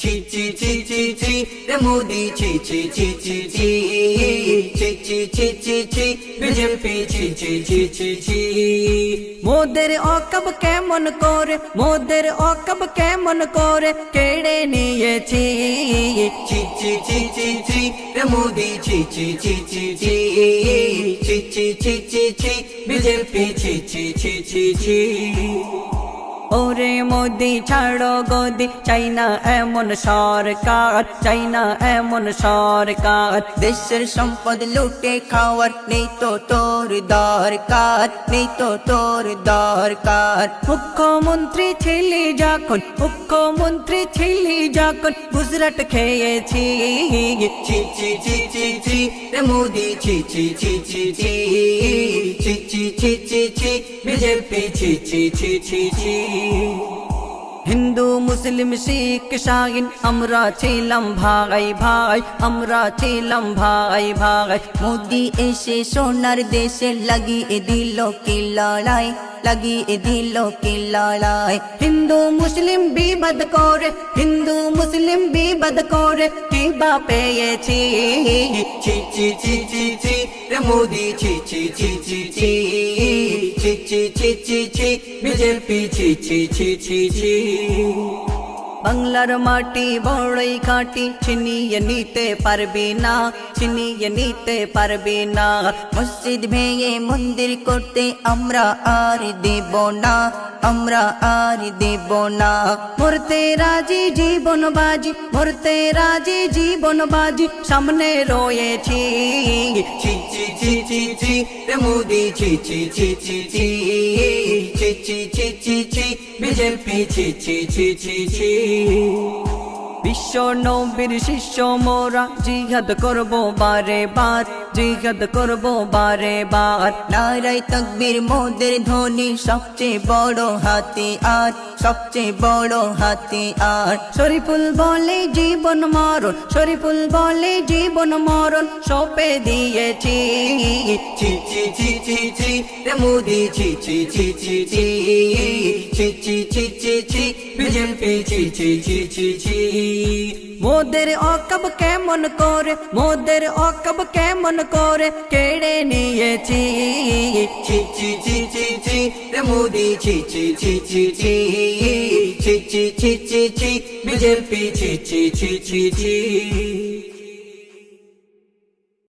ছি ছি ছি ছি ছি রে মোদি ছি ছি ছি ছি ছি ছি ছি ছি ছি ছি বিজেপি ছি ছি ছি ছি ছি মোদের অকব কেমন করে মোদের অকব কেমন করে কেড়ে নিয়েছি ছি ছি ছি ছি ছি রে মোদি ছি ছি ছি ছি ছি ছি ছি ছি ছি ছি বিজেপি ছি ছি ছি ছি ছি ওরে মোদি ছাড়ো গদি চাই না এমন সরকার চাই না এমন সরকার দেশের সম্পদ লুটে খাওয়ার নেই তো তোর দরকার নেই তো তোর দরকার মুখ্যমন্ত্রী ছিলি যখন গুজরাট খেয়েছি ছি ছি ছি ছি ছি রে মোদি ছি ছি ছি ছি ছি ছি ছি ছি ছি ছি বিজেপি ছি ছি ছি ছি ছি হিন্দু মুসলিম শিখ শাহিন আমরা ছিলাম ভাই ভাই আমরা ছিলাম ভাই ভাই মোদি এসে সোনার দেশে লাগিয়ে দিল কি লড়াই লাগিয়ে দিল কি লড়াই হিন্দু মুসলিম বিবাদ করে কি বা পেয়েছি ছি ছি ছি ছি ছি রে মোদি ছি ছি ছি ছি ছি ছি ছি ছি ছি ছি বিজেপি ছি ছি ছি ছি ছি বাংলার মাটি বড়ই খাঁটি ছিনিয়ে নিতে পারবি না ছিনিয়ে নিতে পারবি না মসজিদ ভেঙে মন্দির করতে আমরা আর দেব না আমরা আর দেব না মরতে রাজি জীবন বাজি সামনে রয়েছি ছি ছি ছি ছি ছি রে মোদি ছি ছি ছি ছি ছি ছি ছি ছি ছি ছি বিজেপি ছি ছি ছি ছি ছি বিশ্ব নবীর শিষ্য মোরা জিহাদ করব বারে বার জিহাদ করব বারে বার নারায়ে তাকবীর মোদের ধ্বনি সবচেয়ে বড় হাতিয়ার সবচেয়ে বড় হাতিয়ার শরীফুল বলে জীবন মরণ সপে দিয়েছি ছি ছি ছি ছি ছি রে মোদি ছি ছি ছি ছি ছি ছি ছি ছি ছি ছি বিজেপি ছি ছি ছি ছি ছি মোদের অকব কেমন করে কেড়ে নিয়েছি ছি ছি ছি ছি ছি রে মোদি ছি ছি ছি ছি ছি ছি ছি ছি ছি ছি বিজেপি ছি ছি ছি ছি ছি